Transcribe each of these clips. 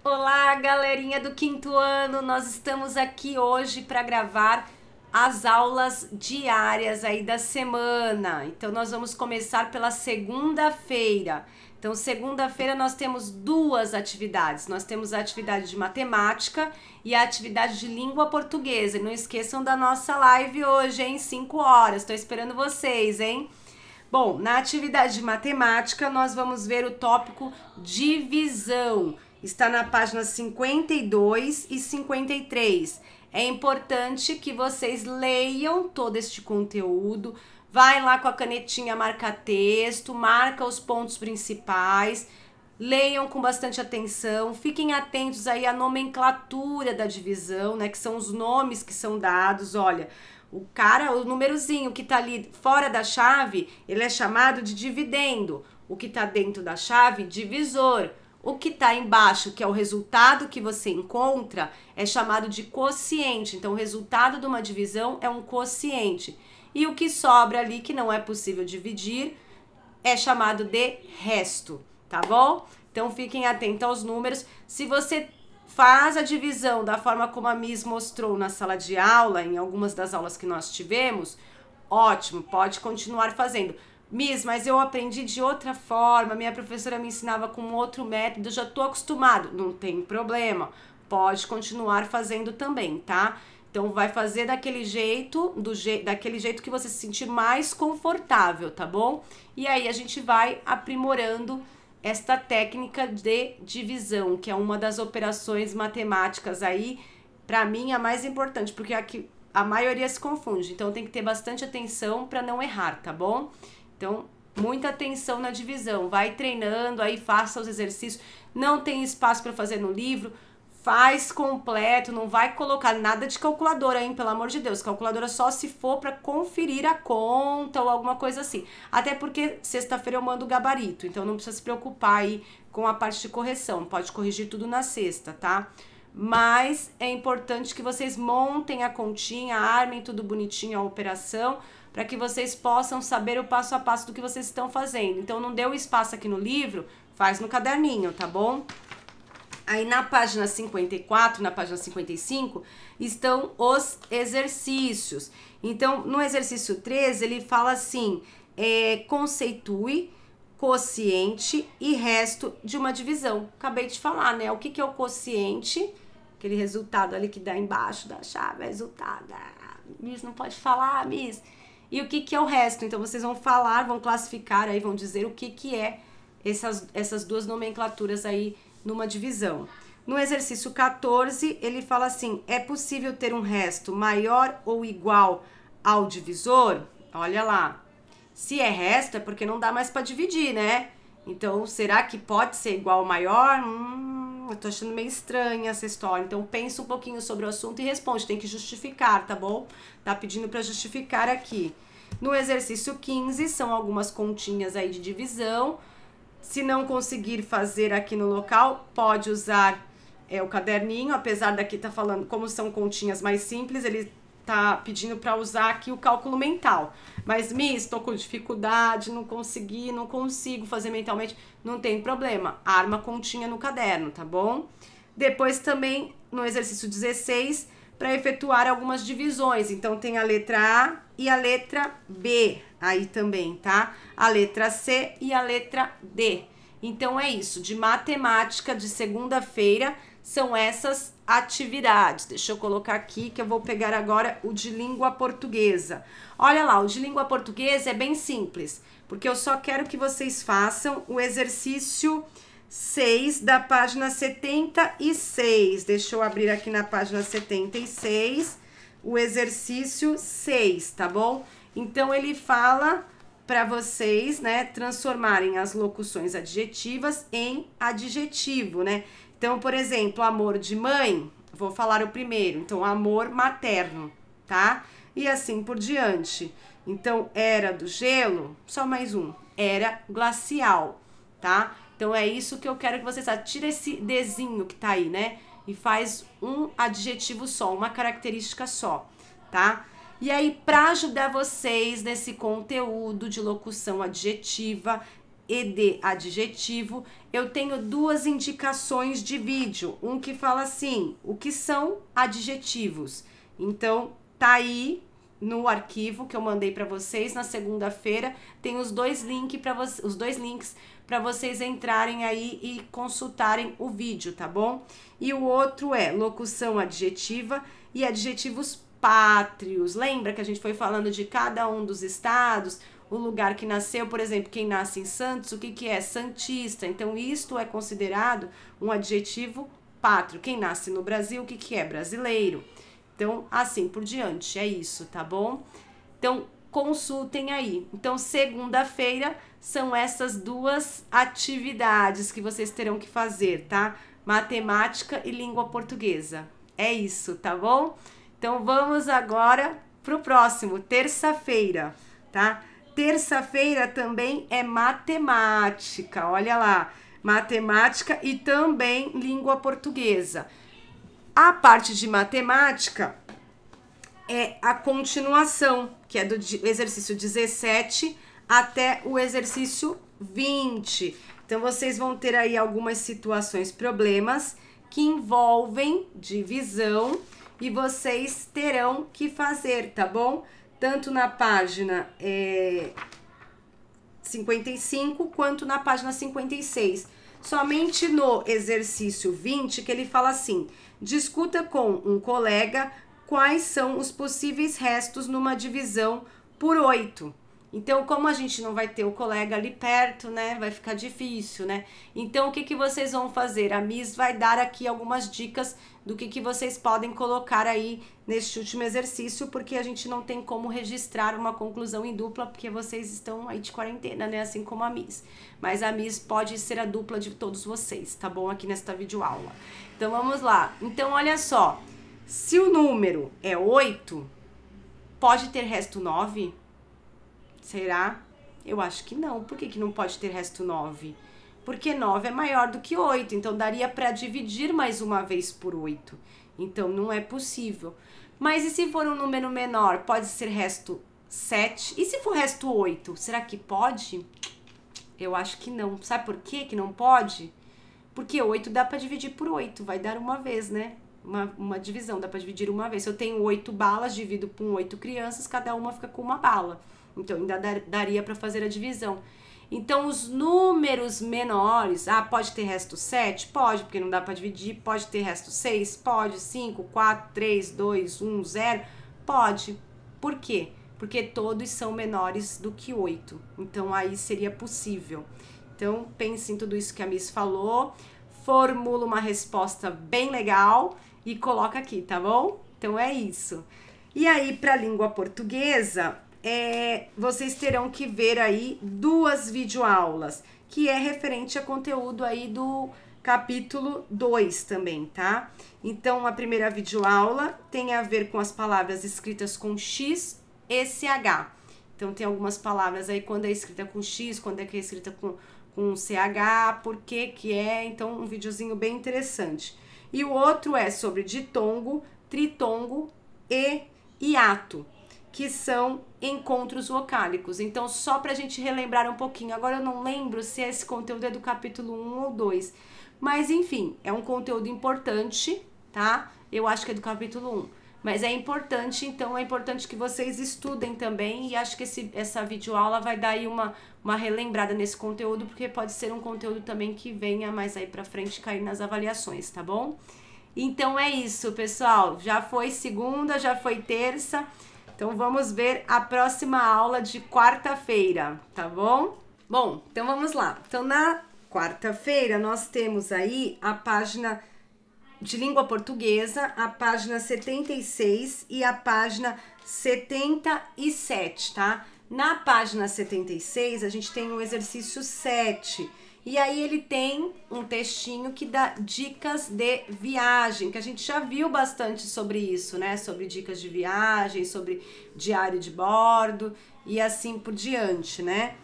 Olá, galerinha do quinto ano! Nós estamos aqui hoje para gravar as aulas diárias aí da semana. Então, nós vamos começar pela segunda-feira. Então, segunda-feira nós temos duas atividades. Nós temos a atividade de matemática e a atividade de língua portuguesa. E não esqueçam da nossa live hoje, hein? 5 horas. Estou esperando vocês, hein? Bom, na atividade de matemática, nós vamos ver o tópico divisão. Está na página 52 e 53. É importante que vocês leiam todo este conteúdo. Vai lá com a canetinha marca texto, marca os pontos principais. Leiam com bastante atenção. Fiquem atentos aí à nomenclatura da divisão, né? Que são os nomes que são dados. Olha, o númerozinho que tá ali fora da chave, ele é chamado de dividendo. O que tá dentro da chave, divisor. O que tá embaixo, que é o resultado que você encontra, é chamado de quociente. Então, o resultado de uma divisão é um quociente. E o que sobra ali, que não é possível dividir, é chamado de resto, tá bom? Então, fiquem atentos aos números. Se você faz a divisão da forma como a Miss mostrou na sala de aula, em algumas das aulas que nós tivemos, ótimo, pode continuar fazendo. Miss, mas eu aprendi de outra forma, minha professora me ensinava com outro método, eu já tô acostumado. Não tem problema, pode continuar fazendo também, tá? Então, vai fazer daquele jeito, daquele jeito que você se sentir mais confortável, tá bom? E aí, a gente vai aprimorando esta técnica de divisão, que é uma das operações matemáticas aí, para mim, a mais importante, porque aqui a maioria se confunde. Então, tem que ter bastante atenção para não errar, tá bom? Então, muita atenção na divisão. Vai treinando, aí faça os exercícios. Não tem espaço para fazer no livro, faz completo, não vai colocar nada de calculadora, hein? Pelo amor de Deus, calculadora só se for para conferir a conta ou alguma coisa assim. Até porque sexta-feira eu mando o gabarito, então não precisa se preocupar aí com a parte de correção. Pode corrigir tudo na sexta, tá? Mas é importante que vocês montem a continha, armem tudo bonitinho a operação, para que vocês possam saber o passo a passo do que vocês estão fazendo. Então, não deu espaço aqui no livro, faz no caderninho, tá bom? Aí, na página 54, na página 55, estão os exercícios. Então, no exercício 13, ele fala assim, conceitue quociente e resto de uma divisão. Acabei de falar, né? O que é o quociente? Aquele resultado ali que dá embaixo da chave, resultado. Miss, não pode falar, Miss. E o que é o resto? Então, vocês vão falar, vão classificar, aí vão dizer o que é essas duas nomenclaturas aí numa divisão. No exercício 14, ele fala assim, é possível ter um resto maior ou igual ao divisor? Olha lá. Se é resto, é porque não dá mais para dividir, né? Então, será que pode ser igual ao maior? Eu tô achando meio estranha essa história. Então, pensa um pouquinho sobre o assunto e responde. Tem que justificar, tá bom? Tá pedindo para justificar aqui. No exercício 15, são algumas continhas aí de divisão. Se não conseguir fazer aqui no local, pode usar o caderninho. Apesar daqui tá falando como são continhas mais simples, ele tá pedindo para usar aqui o cálculo mental. Mas, Miss, tô com dificuldade, não consigo fazer mentalmente. Não tem problema, arma a continha no caderno, tá bom? Depois também, no exercício 16, para efetuar algumas divisões. Então, tem a letra A e a letra B aí também, tá? A letra C e a letra D. Então, é isso. De matemática de segunda-feira, são essas atividades. Deixa eu colocar aqui que eu vou pegar agora o de língua portuguesa. Olha lá, o de língua portuguesa é bem simples, porque eu só quero que vocês façam o exercício 6 da página 76. Deixa eu abrir aqui na página 76 o exercício 6, tá bom? Então, ele fala para vocês, né, transformarem as locuções adjetivas em adjetivo, né? Então, por exemplo, amor de mãe, vou falar o primeiro. Então, amor materno, tá? E assim por diante. Então, era do gelo, só mais um, era glacial, tá? Então, é isso que eu quero que vocês façam. Tira esse desenho que tá aí, né? E faz um adjetivo só, uma característica só, tá? E aí, para ajudar vocês nesse conteúdo de locução adjetiva, e de adjetivo, eu tenho duas indicações de vídeo. Um que fala assim, o que são adjetivos. Então, tá aí no arquivo que eu mandei para vocês na segunda-feira, tem os dois links para vocês entrarem aí e consultarem o vídeo, tá bom? E o outro é locução adjetiva e adjetivos pátrios. Lembra que a gente foi falando de cada um dos estados, o lugar que nasceu, por exemplo, quem nasce em Santos, o que que é? Santista. Então, isto é considerado um adjetivo pátrio. Quem nasce no Brasil, o que que é? Brasileiro. Então, assim por diante, é isso, tá bom? Então, consultem aí. Então, segunda-feira são essas duas atividades que vocês terão que fazer, tá? Matemática e língua portuguesa. É isso, tá bom? Então, vamos agora pro próximo, terça-feira, tá? Terça-feira também é matemática, olha lá. Matemática e também língua portuguesa. A parte de matemática é a continuação, que é do exercício 17 até o exercício 20. Então, vocês vão ter aí algumas situações, problemas que envolvem divisão e vocês terão que fazer, tá bom? Tanto na página 55 quanto na página 56. Somente no exercício 20 que ele fala assim: discuta com um colega quais são os possíveis restos numa divisão por 8. Então, como a gente não vai ter o colega ali perto, né, vai ficar difícil, né? Então, o que que vocês vão fazer? A Miss vai dar aqui algumas dicas do que vocês podem colocar aí neste último exercício, porque a gente não tem como registrar uma conclusão em dupla, porque vocês estão aí de quarentena, né, assim como a Miss. Mas a Miss pode ser a dupla de todos vocês, tá bom? Aqui nesta videoaula. Então, vamos lá. Então, olha só. Se o número é 8, pode ter resto 9? Será? Eu acho que não. Por que não pode ter resto 9? Porque 9 é maior do que 8, então daria para dividir mais uma vez por 8. Então, não é possível. Mas e se for um número menor? Pode ser resto 7? E se for resto 8? Será que pode? Eu acho que não. Sabe por quê que não pode? Porque 8 dá para dividir por 8. Vai dar uma vez, né? Uma divisão, dá para dividir uma vez. Se eu tenho 8 balas, divido por 8 crianças, cada uma fica com uma bala. Então, ainda daria para fazer a divisão. Então, os números menores, pode ter resto 7? Pode, porque não dá para dividir. Pode ter resto 6? Pode. 5, 4, 3, 2, 1, 0? Pode. Por quê? Porque todos são menores do que 8. Então, aí seria possível. Então, pense em tudo isso que a Miss falou. Formula uma resposta bem legal e coloca aqui, tá bom? Então, é isso. E aí, para a língua portuguesa, vocês terão que ver aí duas videoaulas, que é referente a conteúdo aí do capítulo 2 também, tá? Então, a primeira videoaula tem a ver com as palavras escritas com X e CH. Então, tem algumas palavras aí quando é escrita com X, quando é escrita com CH, por que que é. Então, um videozinho bem interessante. E o outro é sobre ditongo, tritongo e hiato, que são encontros vocálicos. Então, só pra gente relembrar um pouquinho. Agora, eu não lembro se esse conteúdo é do capítulo 1 ou 2. Mas, enfim, é um conteúdo importante, tá? Eu acho que é do capítulo 1. Mas é importante, então é importante que vocês estudem também. E acho que essa videoaula vai dar aí uma relembrada nesse conteúdo, porque pode ser um conteúdo também que venha mais aí pra frente cair nas avaliações, tá bom? Então, é isso, pessoal. Já foi segunda, já foi terça. Então, vamos ver a próxima aula de quarta-feira, tá bom? Bom, então vamos lá. Então, na quarta-feira, nós temos aí a página de língua portuguesa, a página 76 e a página 77, tá? Na página 76, a gente tem o exercício 7. E aí ele tem um textinho que dá dicas de viagem, que a gente já viu bastante sobre isso, né? Sobre dicas de viagem, sobre diário de bordo e assim por diante, né?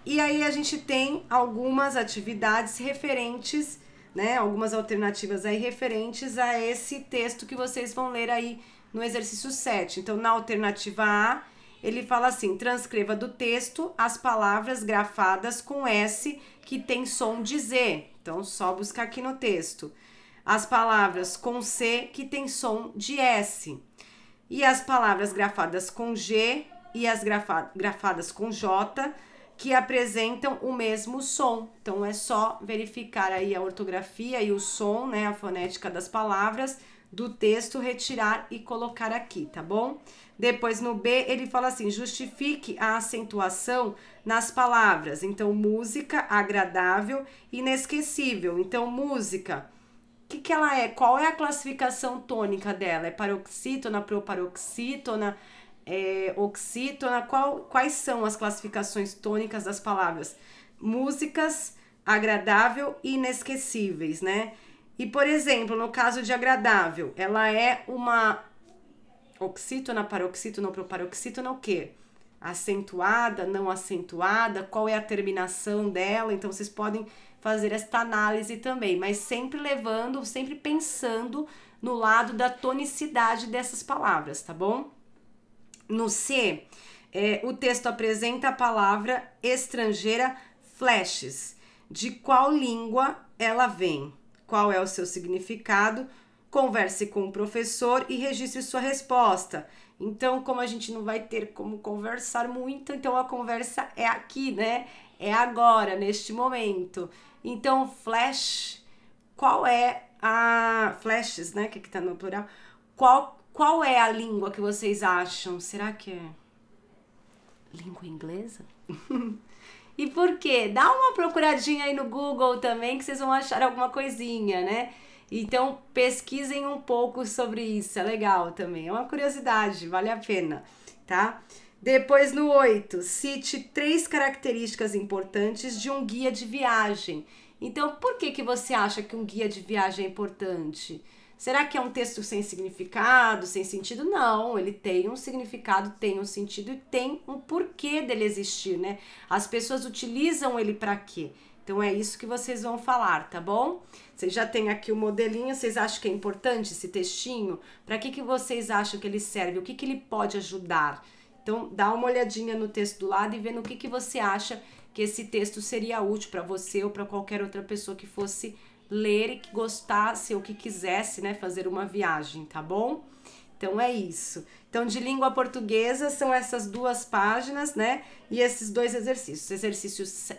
E aí a gente tem algumas atividades referentes, né? Algumas alternativas aí referentes a esse texto que vocês vão ler aí no exercício 7. Então, na alternativa A, ele fala assim: transcreva do texto as palavras grafadas com S que tem som de Z. Então, só buscar aqui no texto. As palavras com C que tem som de S. E as palavras grafadas com G e as grafadas com J que apresentam o mesmo som. Então, é só verificar aí a ortografia e o som, né, a fonética das palavras do texto, retirar e colocar aqui, tá bom? Depois no B ele fala assim: justifique a acentuação nas palavras. Então, música, agradável, inesquecível. Então, música, o que ela é? Qual é a classificação tônica dela? É paroxítona, proparoxítona, oxítona? Quais são as classificações tônicas das palavras? Músicas, agradável e inesquecíveis, né? E, por exemplo, no caso de agradável, ela é uma oxítona, paroxítona, proparoxítona, o quê? Acentuada, não acentuada, qual é a terminação dela? Então, vocês podem fazer esta análise também, mas sempre levando, sempre pensando no lado da tonicidade dessas palavras, tá bom? No C, o texto apresenta a palavra estrangeira flashes. De qual língua ela vem? Qual é o seu significado? Converse com o professor e registre sua resposta. Então, como a gente não vai ter como conversar muito, então a conversa é aqui, né? É agora, neste momento. Então, flash, qual é a... Flashes, né? Que tá no plural. Qual é a língua que vocês acham? Será que é língua inglesa? E por quê? Dá uma procuradinha aí no Google também, que vocês vão achar alguma coisinha, né? Então, pesquisem um pouco sobre isso, é legal também. É uma curiosidade, vale a pena, tá? Depois, no 8, cite 3 características importantes de um guia de viagem. Então, por que você acha que um guia de viagem é importante? Será que é um texto sem significado, sem sentido? Não, ele tem um significado, tem um sentido e tem um porquê dele existir, né? As pessoas utilizam ele para quê? Então é isso que vocês vão falar, tá bom? Vocês já têm aqui o modelinho, vocês acham que é importante esse textinho? Para que vocês acham que ele serve? O que ele pode ajudar? Então dá uma olhadinha no texto do lado e vê no que você acha que esse texto seria útil para você ou para qualquer outra pessoa que fosse ler e que gostasse ou que quisesse, né, fazer uma viagem, tá bom? Então é isso. Então, de língua portuguesa são essas 2 páginas, né? E esses 2 exercícios,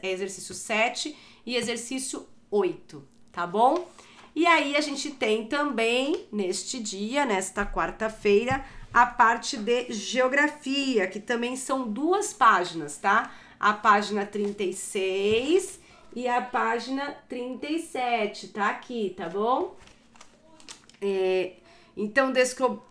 exercício 7 e exercício 8, tá bom? E aí a gente tem também neste dia, nesta quarta-feira, a parte de geografia, que também são 2 páginas, tá? A página 36 e a página 37, tá aqui, tá bom? Então,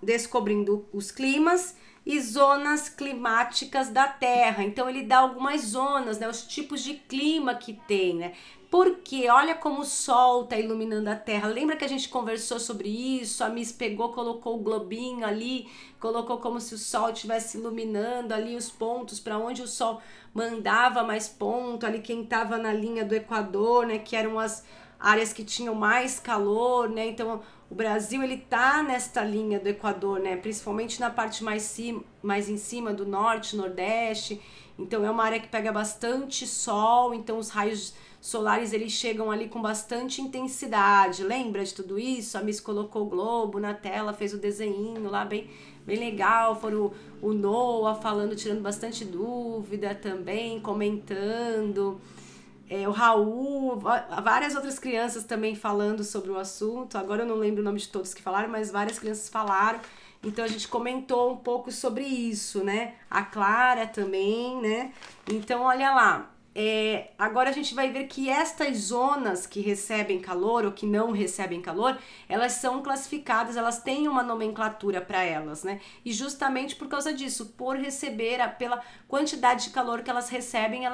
descobrindo os climas e zonas climáticas da Terra. Então, ele dá algumas zonas, né? Os tipos de clima que tem, né? Porque olha como o sol tá iluminando a Terra. Lembra que a gente conversou sobre isso? A Miss pegou, colocou o globinho ali, colocou como se o sol estivesse iluminando ali os pontos para onde o sol mandava mais ponto, ali quem tava na linha do Equador, né? Que eram as áreas que tinham mais calor, né? Então, o Brasil, ele tá nesta linha do Equador, né? Principalmente na parte mais em cima do norte, nordeste. Então, é uma área que pega bastante sol, então os raios solares, eles chegam ali com bastante intensidade. Lembra de tudo isso? A Miss colocou o globo na tela, fez o desenho lá bem legal. Foram o Noah falando, tirando bastante dúvida também, comentando. O Raul, várias outras crianças também falando sobre o assunto. Agora eu não lembro o nome de todos que falaram, mas várias crianças falaram. Então a gente comentou um pouco sobre isso, né? A Clara também, né? Então olha lá. Agora a gente vai ver que estas zonas que recebem calor ou que não recebem calor, elas são classificadas, elas têm uma nomenclatura para elas, né? E justamente por causa disso, por receber, pela quantidade de calor que elas recebem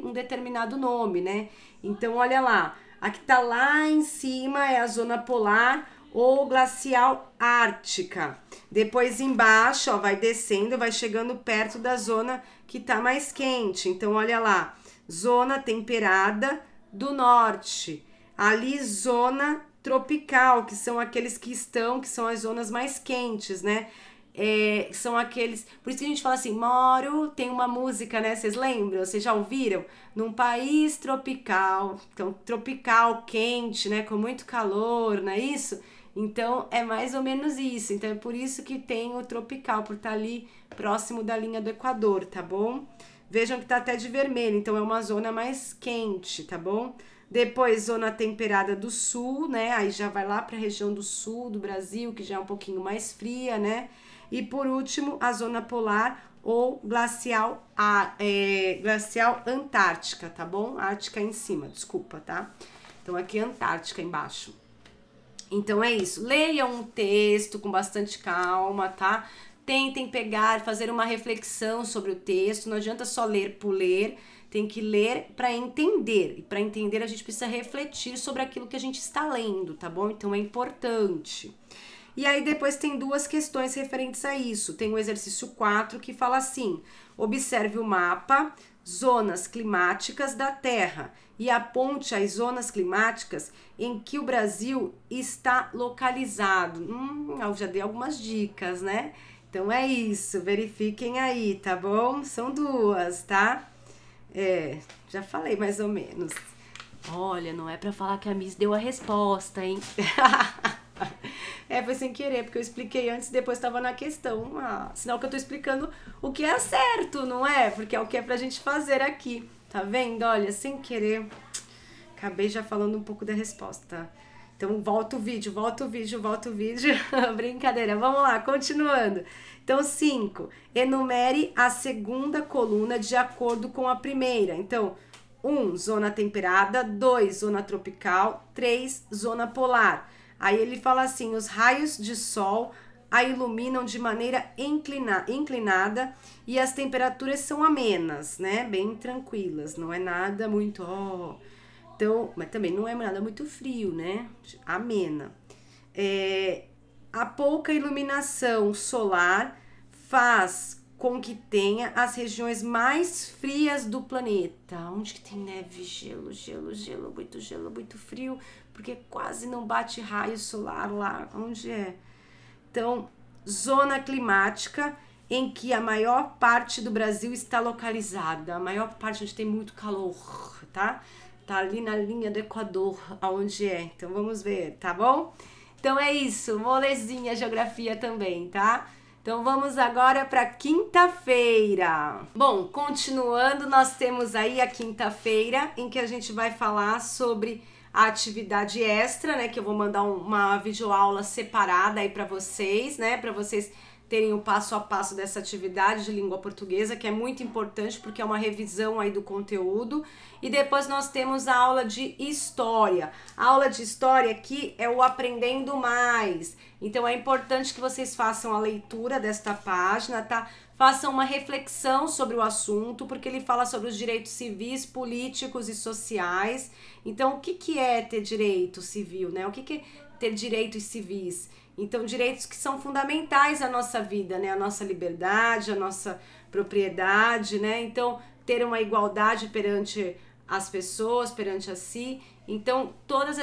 um determinado nome, né? Então olha lá, a que tá lá em cima é a zona polar ou glacial ártica. Depois embaixo, ó, vai descendo, vai chegando perto da zona que tá mais quente. Então olha lá, zona temperada do norte. Ali, zona tropical, que são aqueles que são as zonas mais quentes, né? são aqueles... Por isso que a gente fala assim, moro... Tem uma música, né? Vocês lembram? Vocês já ouviram? Num país tropical. Então, tropical, quente, né? Com muito calor, não é isso? Então, é mais ou menos isso. Então, é por isso que tem o tropical, por estar ali próximo da linha do Equador, tá bom? Vejam que tá até de vermelho, então é uma zona mais quente, tá bom? Depois, zona temperada do sul, né? Aí já vai lá para a região do sul do Brasil, que já é um pouquinho mais fria, né? E por último, a zona polar ou glacial Antártica, tá bom? Ártica em cima, desculpa, tá? Então aqui Antártica embaixo. Então é isso. Leiam um texto com bastante calma, tá? Tentem pegar, fazer uma reflexão sobre o texto. Não adianta só ler por ler. Tem que ler para entender. E para entender a gente precisa refletir sobre aquilo que a gente está lendo, tá bom? Então é importante. E aí depois tem duas questões referentes a isso. Tem o exercício 4 que fala assim: observe o mapa, zonas climáticas da Terra e aponte as zonas climáticas em que o Brasil está localizado. Eu já dei algumas dicas, né? Então é isso, verifiquem aí, tá bom? São duas, tá? Já falei mais ou menos. Olha, não é pra falar que a Miss deu a resposta, hein? Foi sem querer, porque eu expliquei antes e depois tava na questão. Sinal que eu tô explicando o que é certo, não é? Porque é o que é pra gente fazer aqui. Tá vendo? Olha, sem querer. Acabei já falando um pouco da resposta. Então, volta o vídeo. Brincadeira. Vamos lá, continuando. Então, 5. Enumere a segunda coluna de acordo com a primeira. Então, 1, zona temperada. 2, zona tropical. 3, zona polar. Aí ele fala assim, os raios de sol a iluminam de maneira inclinada e as temperaturas são amenas, né? Bem tranquilas, não é nada muito... Então, mas também não é nada muito frio, né? Amena. A pouca iluminação solar faz com que tenha as regiões mais frias do planeta. Onde que tem neve, gelo, muito frio, porque quase não bate raio solar lá. Onde é? Então, zona climática em que a maior parte do Brasil está localizada. A maior parte onde tem muito calor, tá? Tá ali na linha do Equador, aonde é. Então, vamos ver, tá bom? Então, é isso. Molezinha, geografia também, tá? Então, vamos agora para quinta-feira. Bom, continuando, nós temos aí a quinta-feira, em que a gente vai falar sobre a atividade extra, né? Que eu vou mandar uma videoaula separada aí para vocês, né? Para vocês terem o passo a passo dessa atividade de língua portuguesa, que é muito importante porque é uma revisão aí do conteúdo. E depois nós temos a aula de história. A aula de história aqui é o Aprendendo Mais. Então é importante que vocês façam a leitura desta página, tá? Façam uma reflexão sobre o assunto, porque ele fala sobre os direitos civis, políticos e sociais. Então, o que é ter direito civil, né? O que é ter direitos civis? Então, direitos que são fundamentais à nossa vida, né? A nossa liberdade, a nossa propriedade, né? Então, ter uma igualdade perante as pessoas, perante a si. Então, todos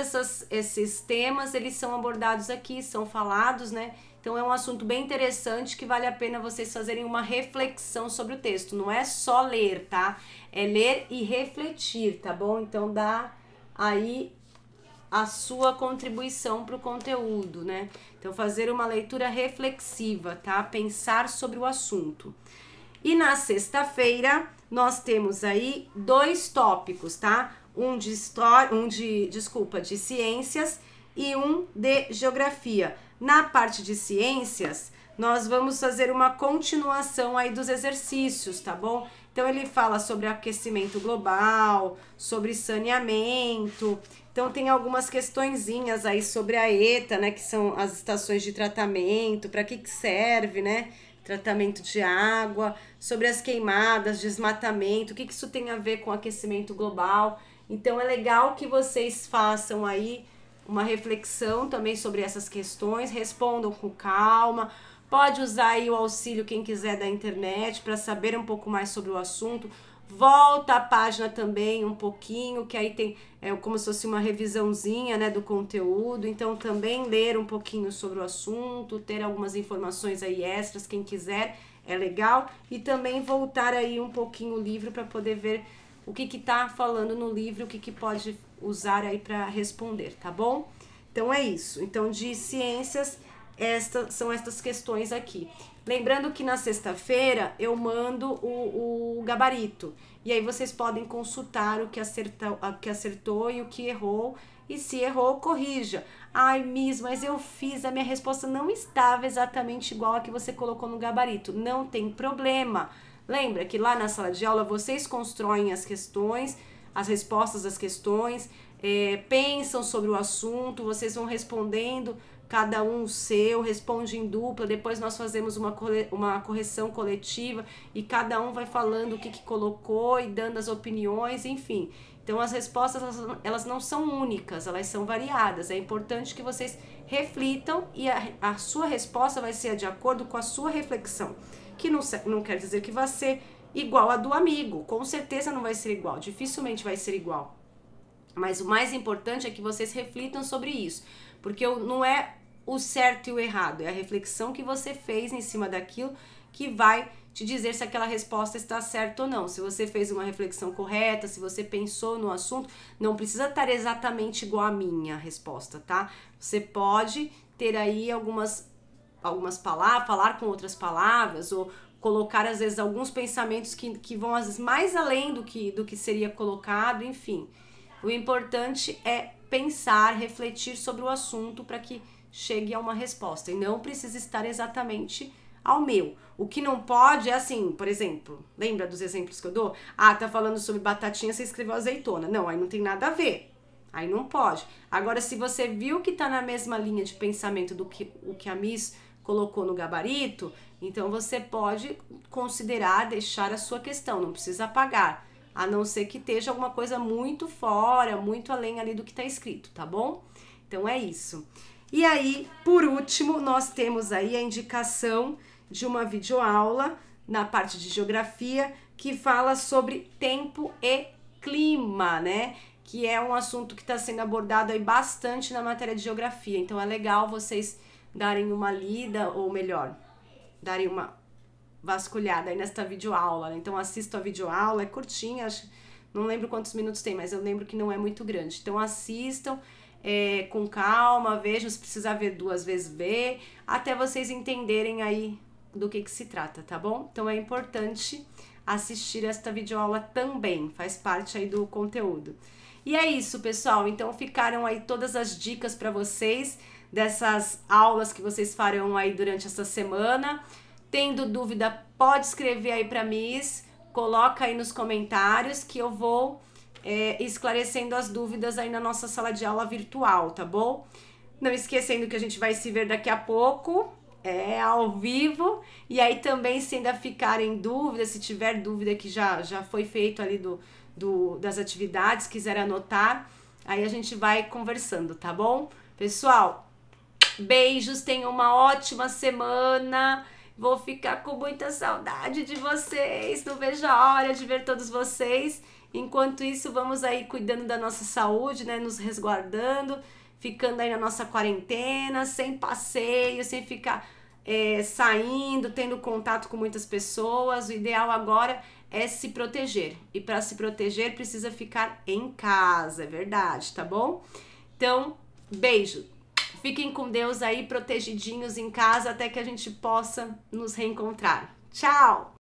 esses temas, eles são abordados aqui, são falados, né? Então, é um assunto bem interessante que vale a pena vocês fazerem uma reflexão sobre o texto. Não é só ler, tá? É ler e refletir, tá bom? Então, dá aí a sua contribuição para o conteúdo, né? Então, fazer uma leitura reflexiva, tá? Pensar sobre o assunto. E na sexta-feira, nós temos aí 2 tópicos, tá? Um de ciências e um de geografia. Na parte de ciências, nós vamos fazer uma continuação aí dos exercícios, tá bom? Então, ele fala sobre aquecimento global, sobre saneamento. Então, tem algumas questõezinhas aí sobre a ETA, né? Que são as estações de tratamento, para que serve, né? Tratamento de água, sobre as queimadas, desmatamento, o que isso tem a ver com aquecimento global. Então, é legal que vocês façam aí uma reflexão também sobre essas questões, respondam com calma. Pode usar aí o auxílio, quem quiser, da internet para saber um pouco mais sobre o assunto. volta a página também um pouquinho, que aí tem como se fosse uma revisãozinha, né, do conteúdo. Então também ler um pouquinho sobre o assunto, ter algumas informações aí extras, quem quiser, é legal. E também voltar aí um pouquinho o livro para poder ver o que tá falando no livro, o que pode usar aí para responder, tá bom? Então é isso. Então de ciências, são estas questões aqui. Lembrando que na sexta-feira eu mando o gabarito. E aí vocês podem consultar o que acertou e o que errou. E se errou, corrija. Ai, Miss, mas eu fiz, a minha resposta não estava exatamente igual a que você colocou no gabarito. Não tem problema. Lembra que lá na sala de aula vocês constroem as questões, as respostas das questões, pensam sobre o assunto, vocês vão respondendo, cada um o seu, responde em dupla, depois nós fazemos uma correção coletiva e cada um vai falando o que colocou e dando as opiniões, enfim. Então as respostas, elas não são únicas, elas são variadas. É importante que vocês reflitam e a sua resposta vai ser de acordo com a sua reflexão, que não quer dizer que vai ser igual a do amigo, com certeza não vai ser igual, dificilmente vai ser igual. Mas o mais importante é que vocês reflitam sobre isso, porque não é o certo e o errado, é a reflexão que você fez em cima daquilo que vai te dizer se aquela resposta está certa ou não. Se você fez uma reflexão correta, se você pensou no assunto, não precisa estar exatamente igual a minha resposta, tá? Você pode ter aí algumas palavras, falar com outras palavras, ou colocar às vezes alguns pensamentos que vão às vezes mais além do que seria colocado, enfim. O importante é pensar, refletir sobre o assunto para que chegue a uma resposta e não precisa estar exatamente ao meu. O que não pode é assim, por exemplo, lembra dos exemplos que eu dou? Ah, tá falando sobre batatinha, você escreveu azeitona. Não, aí não tem nada a ver. Aí não pode. Agora, se você viu que tá na mesma linha de pensamento do que o que a Miss colocou no gabarito, então você pode considerar deixar a sua questão, não precisa apagar, a não ser que esteja alguma coisa muito fora, muito além ali do que tá escrito, tá bom? Então é isso. E aí, por último, nós temos aí a indicação de uma videoaula na parte de geografia que fala sobre tempo e clima, né? Que é um assunto que está sendo abordado aí bastante na matéria de geografia. Então é legal vocês darem uma lida, ou melhor, darem uma vasculhada aí nesta videoaula, né? Então assistam a videoaula, é curtinha, não lembro quantos minutos tem, mas eu lembro que não é muito grande. Então assistam com calma, vejam, se precisar ver 2 vezes, ver, até vocês entenderem aí do que se trata, tá bom? Então é importante assistir esta videoaula também, faz parte aí do conteúdo. E é isso, pessoal, então ficaram aí todas as dicas para vocês dessas aulas que vocês farão aí durante essa semana. Tendo dúvida, pode escrever aí para Miss, coloca aí nos comentários que eu vou esclarecendo as dúvidas aí na nossa sala de aula virtual, tá bom? Não esquecendo que a gente vai se ver daqui a pouco, ao vivo, e aí também se ainda ficarem dúvidas, se tiver dúvida que já foi feito ali das atividades, quiser anotar, aí a gente vai conversando, tá bom? Pessoal, beijos, tenham uma ótima semana, vou ficar com muita saudade de vocês, não vejo a hora de ver todos vocês. Enquanto isso, vamos aí cuidando da nossa saúde, né, nos resguardando, ficando aí na nossa quarentena, sem passeio, sem ficar saindo, tendo contato com muitas pessoas. O ideal agora é se proteger. E para se proteger, precisa ficar em casa, é verdade, tá bom? Então, beijo. Fiquem com Deus aí, protegidinhos em casa, até que a gente possa nos reencontrar. Tchau!